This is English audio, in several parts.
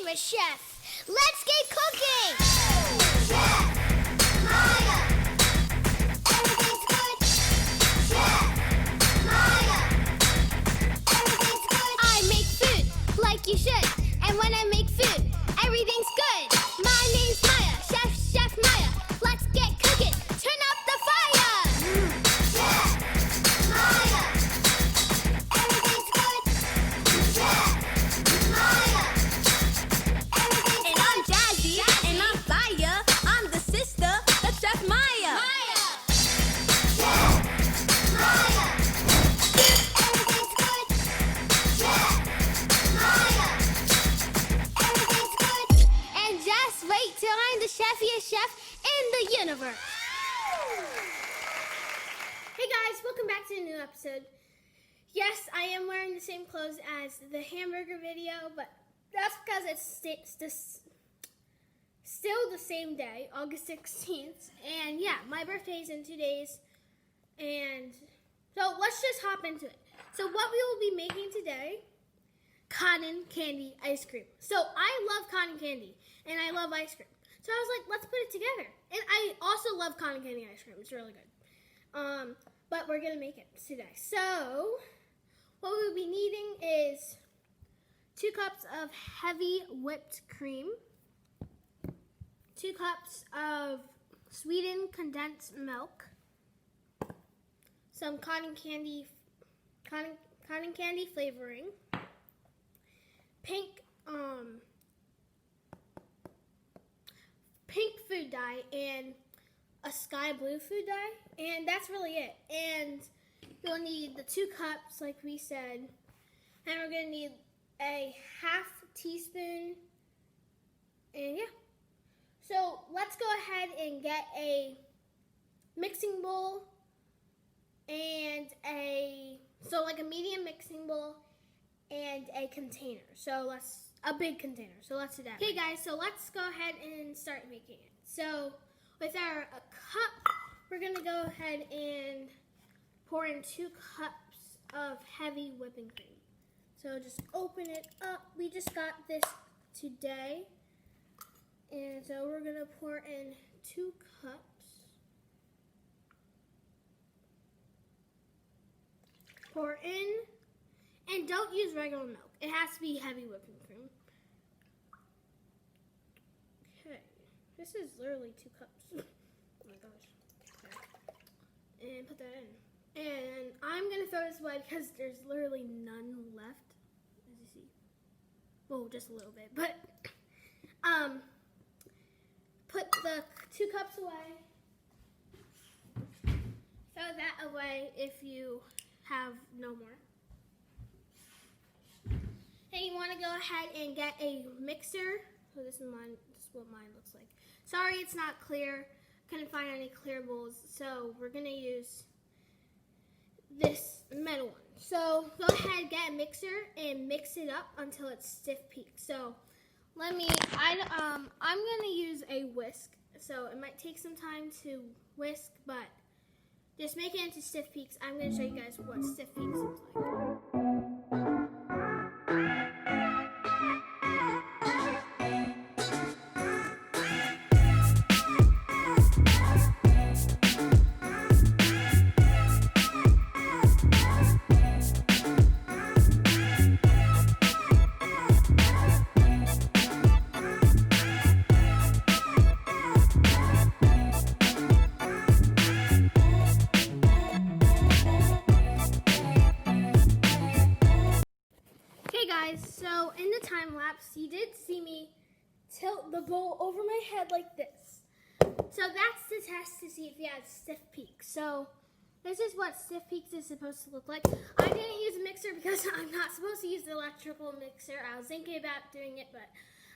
favorite chef. Let's get cooking! Chef Maia, everything's good. Chef Maia, everything's good. I make food like you should, and when I make food, everything's good. My name's Maia, Chef Maia. Let's get cooking. Turn up the fire! Chef Maia, everything's good. Chef Maia, everything's And I'm Jazzy, and I'm Maia. I'm the sister of Chef Maia. Chef Maia, everything's good. Chef Maia, everything's good. And just wait till I'm the chefiest chef in the universe. Hey guys, welcome back to a new episode. Yes, I am wearing the same clothes as the hamburger video, but that's because it's still the same day, August 16th. And yeah, my birthday is in 2 days. And so let's just hop into it. So what we will be making today, cotton candy ice cream. So I love cotton candy and I love ice cream. So I was like, let's put it together. And I also love cotton candy ice cream. It's really good. But we're gonna make it today. So what we'll be needing is 2 cups of heavy whipped cream, 2 cups of sweetened condensed milk, some cotton candy flavoring, pink food dye, and a sky blue food dye, and that's really it. And you'll need the 2 cups, like we said, and we're gonna need a half teaspoon, and yeah. So let's go ahead and get a mixing bowl and like a medium mixing bowl and a container. A big container. So let's do that. Okay guys, so let's go ahead and start making it. So with our cup, we're gonna go ahead and pour in 2 cups of heavy whipping cream. So just open it up. We just got this today. And so we're gonna pour in 2 cups. Pour in, and don't use regular milk. It has to be heavy whipping cream. Okay, this is literally 2 cups. Oh my gosh. Okay. And put that in. And I'm gonna throw this away because there's literally none left, as you see. Well, just a little bit, but put the 2 cups away. Throw that away if you have no more. And you want to go ahead and get a mixer. So this is what mine looks like. Sorry it's not clear. Couldn't find any clear bowls. So we're going to use this metal one. So go ahead, get a mixer and mix it up until it's stiff peaks. So I'm going to use a whisk. So it might take some time to whisk, but just make it into stiff peaks. I'm going to show you guys what stiff peaks looks like. So in the time lapse, you did see me tilt the bowl over my head like this. So that's the test to see if you have stiff peaks. So this is what stiff peaks is supposed to look like. I didn't use a mixer because I'm not supposed to use the electrical mixer. I was thinking about doing it, but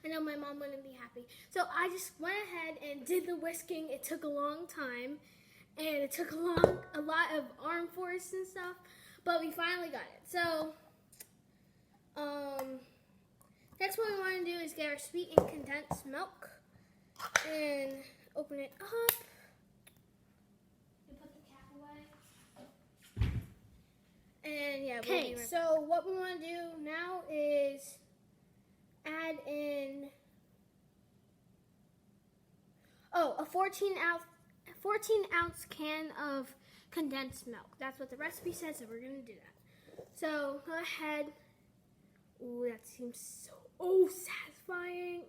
I know my mom wouldn't be happy. So I just went ahead and did the whisking. It took a long time, and it took a lot of arm force and stuff, but we finally got it. So next what we want to do is get our sweetened condensed milk and open it up and put the cap away. And yeah, we'll be right back. So what we want to do now is add in a 14-ounce can of condensed milk. That's what the recipe says, so we're gonna do that. So go ahead. Ooh, that seems so satisfying.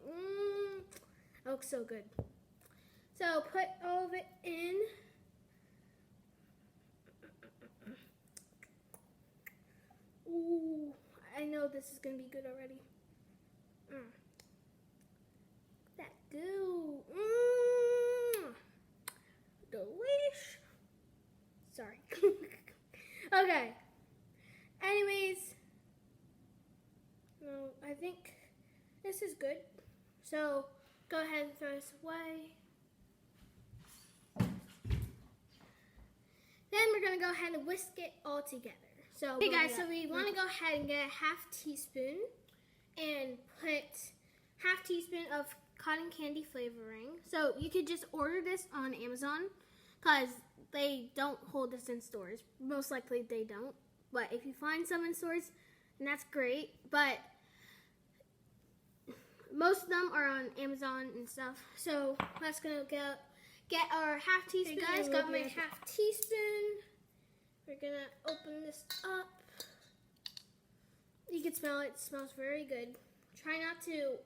That looks so good. So put all of it in. Ooh, I know this is gonna be good already. That goo. Delish. Sorry. Okay. Anyways, no, I think this is good. So go ahead and throw this away. Then we're gonna go ahead and whisk it all together. So, hey guys, so we want to go ahead and get a half teaspoon and put half teaspoon of cotton candy flavoring. So you could just order this on Amazon because they don't hold this in stores. Most likely they don't. But if you find some in stores, then that's great. But most of them are on Amazon and stuff. So let's go get our half teaspoon. Hey guys, got my half teaspoon. We're gonna open this up. You can smell it. It smells very good. Try not to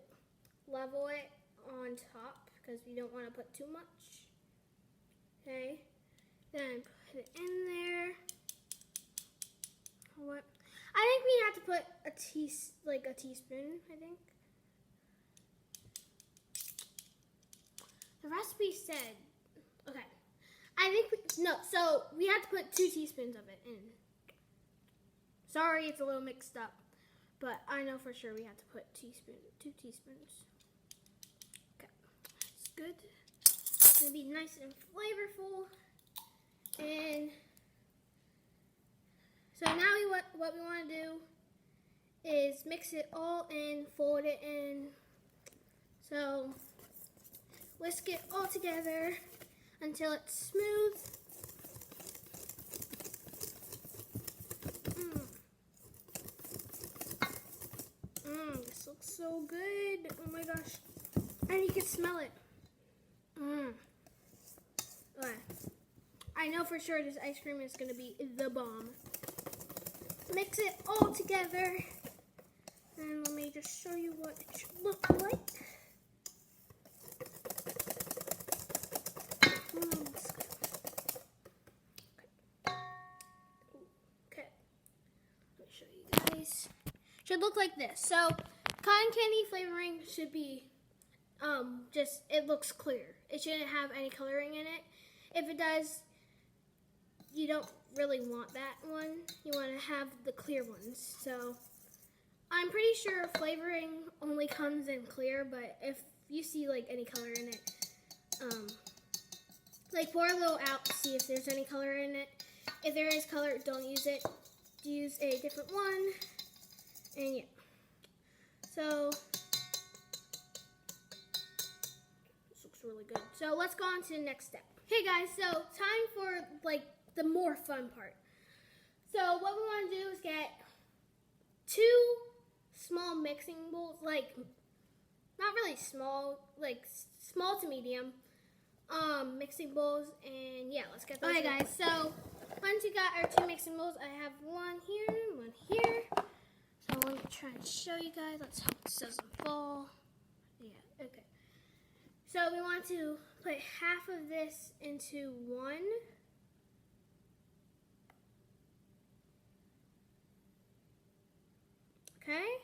level it on top because we don't want to put too much. Okay. Then put it in there. What? I think we have to put a teaspoon, I think. The recipe said, okay. I think, so we have to put 2 teaspoons of it in. Sorry, it's a little mixed up, but I know for sure we have to put 2 teaspoons. Okay, it's good. It's gonna be nice and flavorful. And so now what we want to do is mix it all in, fold it in. So whisk it all together until it's smooth. This looks so good. Oh my gosh. And you can smell it. Okay. I know for sure this ice cream is going to be the bomb. Mix it all together. And let me just show you what it should look like. Okay. Let me show you guys. Should look like this. So, cotton candy flavoring should be just, it looks clear. It shouldn't have any coloring in it. If it does, you don't really want that one. You want to have the clear ones. So I'm pretty sure flavoring only comes in clear, but if you see like any color in it, like pour a little out to see if there's any color in it. If there is color, don't use it. Use a different one. And yeah. So this looks really good. So let's go on to the next step. Hey guys, so time for like the more fun part. So what we want to do is get 2 small mixing bowls, like not really small, like small to medium mixing bowls, and yeah, let's get those. Okay guys, so once you got our 2 mixing bowls, I have one here, one here. So I'm going to try and show you guys. Let's hope this doesn't fall. Yeah, okay. So we want to put half of this into one. Okay?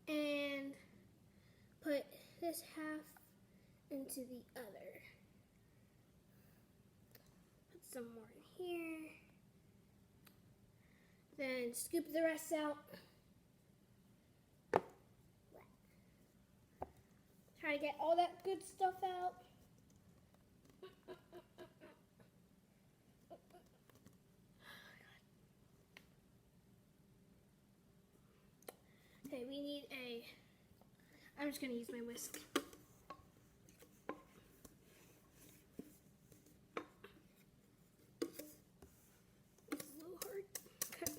And put this half into the other. Put some more in here. Then scoop the rest out. Try to get all that good stuff out. Okay, we need I'm just gonna use my whisk. It's a little hard. Okay.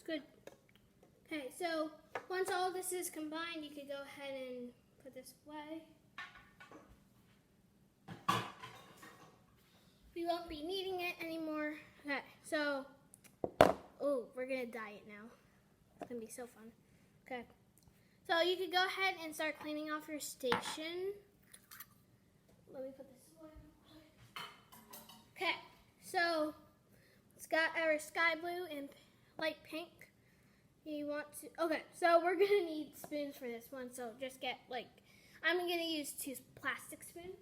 good. Okay, so once all this is combined, you could go ahead and put this away. We won't be needing it anymore. Okay, so, oh, we're gonna dye it now. It's gonna be so fun. Okay, so you could go ahead and start cleaning off your station. Let me put this away. Okay, so it's got our sky blue and light pink. You want to, okay, so we're gonna need spoons for this one, so just get like, I'm gonna use 2 plastic spoons.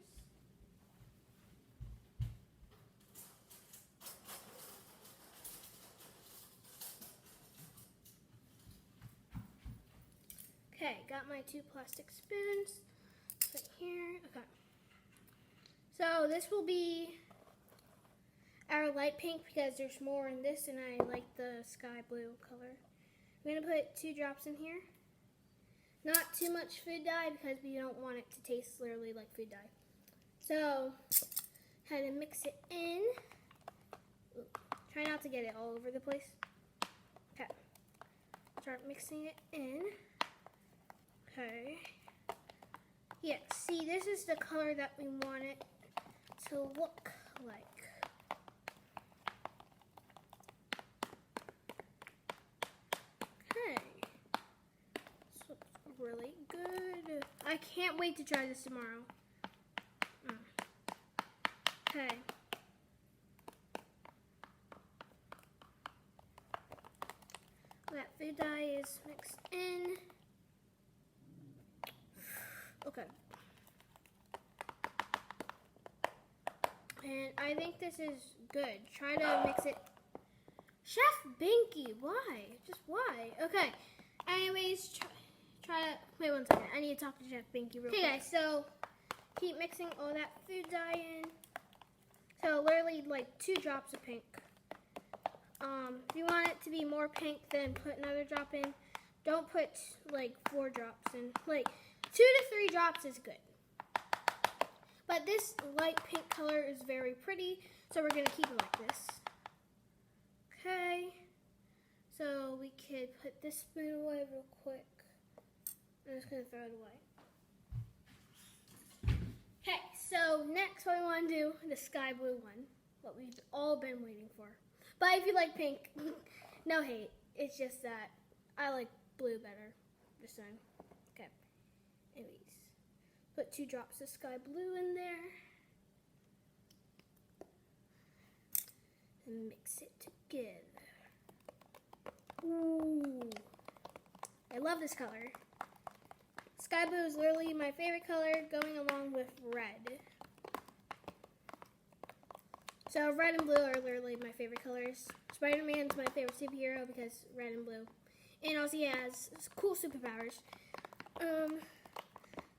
Okay, got my 2 plastic spoons. Put here, okay. So this will be our light pink because there's more in this and I like the sky blue color. I'm going to put 2 drops in here. Not too much food dye because we don't want it to taste literally like food dye. So, kind of mix it in. Ooh, try not to get it all over the place. Okay. Start mixing it in. Okay. Yeah, see, this is the color that we want it to look like. Okay. This looks really good. I can't wait to try this tomorrow. Okay. That food dye is mixed in. Okay. And I think this is good. Try to mix it. Chef Binky, why? Just why? Okay. Anyways, try to, wait 1 second. I need to talk to Chef Binky real quick. Okay guys, so keep mixing all that food dye in. So literally like 2 drops of pink. If you want it to be more pink, then put another drop in. Don't put like 4 drops in. Like 2 to 3 drops is good. But this light pink color is very pretty, so we're going to keep it like this. Okay. So we could put this spoon away real quick. I'm just going to throw it away. Okay, so next what we want to do, the sky blue one. What we've all been waiting for. But if you like pink, no hate. It's just that I like blue better. Just saying. Okay. Anyways, put 2 drops of sky blue in there. And mix it together. Ooh. I love this color. Sky blue is literally my favorite color, going along with red. So red and blue are literally my favorite colors. Spider-Man's my favorite superhero because red and blue. And also he has cool superpowers.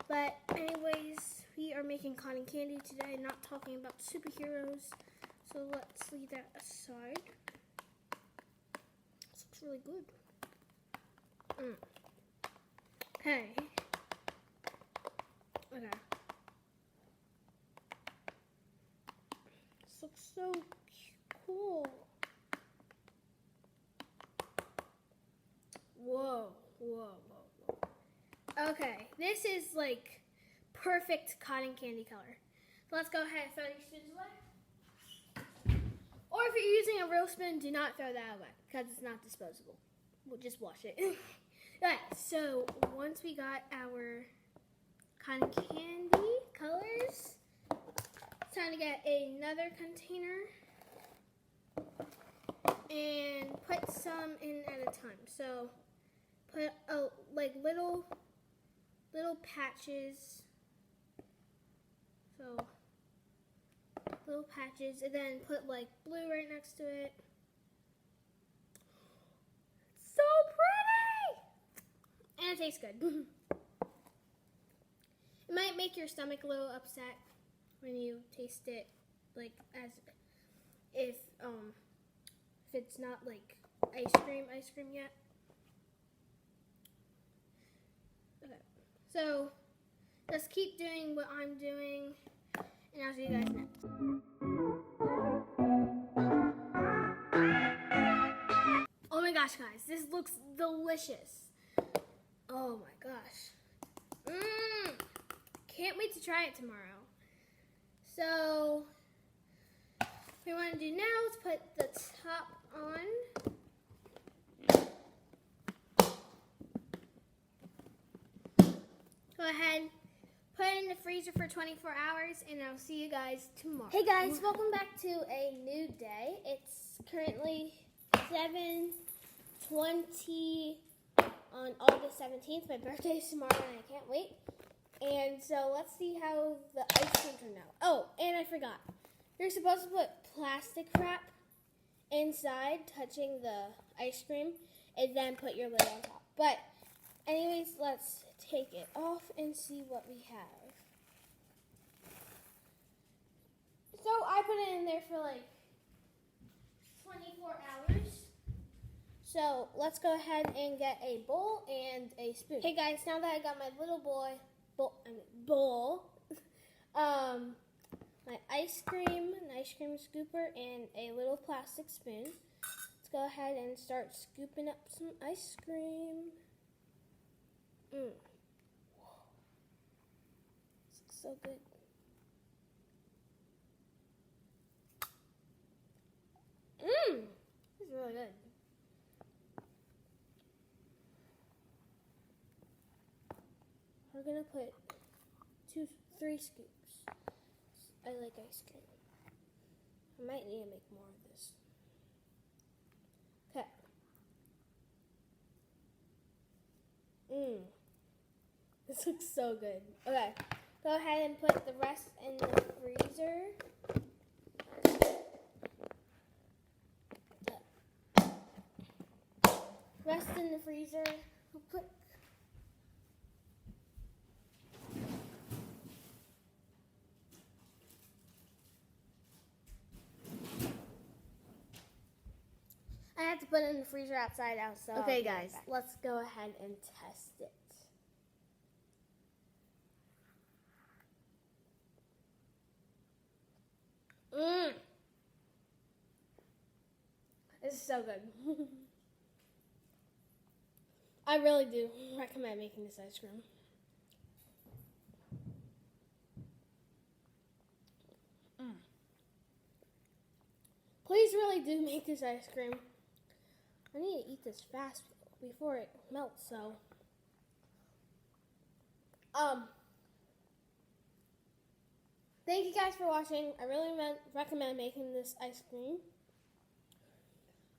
But anyways, we are making cotton candy today, not talking about superheroes. So let's leave that aside. This looks really good. Okay. Okay. This looks so cool. Whoa, whoa, whoa, whoa. Okay, this is like perfect cotton candy color. So let's go ahead and throw these spoons away. Or if you're using a real spoon, do not throw that away because it's not disposable. We'll just wash it. Alright, so once we got our cotton candy colors, it's time to get another container and put some in at a time. So put like little patches. So little patches, and then put like blue right next to it. So pretty! And it tastes good. It might make your stomach a little upset when you taste it, like as if it's not like ice cream yet. Okay, so just keep doing what I'm doing, and I'll see you guys next. Oh my god, gosh, guys, this looks delicious. Oh my gosh. Can't wait to try it tomorrow. So, what we want to do now is put the top on. Go ahead, put it in the freezer for 24 hours, and I'll see you guys tomorrow. Hey guys, welcome back to a new day. It's currently 7:20 on August 17th. My birthday is tomorrow, and I can't wait. And so let's see how the ice cream turned out. Oh, and I forgot. You're supposed to put plastic wrap inside, touching the ice cream, and then put your lid on top. But anyways, let's take it off and see what we have. So I put it in there for like 24 hours. So let's go ahead and get a bowl and a spoon. Hey guys, now that I got my little bowl, my ice cream, an ice cream scooper, and a little plastic spoon. Let's go ahead and start scooping up some ice cream. This looks so good. This is really good. We're gonna put 3 scoops. I like ice cream. I might need to make more of this. Okay. This looks so good. Okay. Go ahead and put the rest in the freezer. Rest in the freezer. We'll put I have to put it in the freezer outside out. So okay, guys, let's go ahead and test it. This is so good. I really do recommend making this ice cream. Please really do make this ice cream. I need to eat this fast before it melts, so. Thank you guys for watching. I really recommend making this ice cream.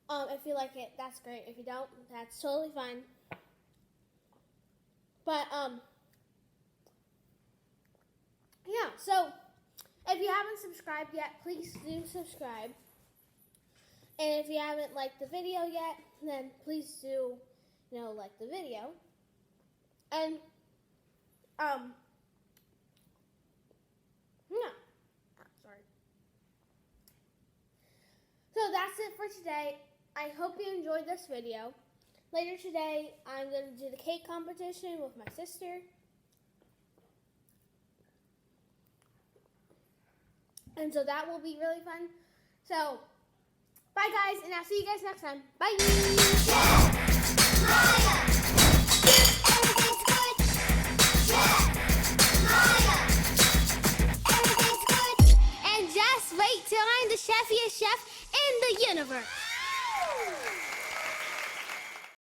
If you like it, that's great. If you don't, that's totally fine. But, yeah, so if you haven't subscribed yet, please do subscribe. And if you haven't liked the video yet, then please do, like the video. And, yeah. Sorry. So that's it for today. I hope you enjoyed this video. Later today, I'm going to do the cake competition with my sister. And so that will be really fun. So, bye guys, and I'll see you guys next time. Bye! Maia! Everything's good! Maia! Everything's good! And just wait till I'm the chefiest chef in the universe.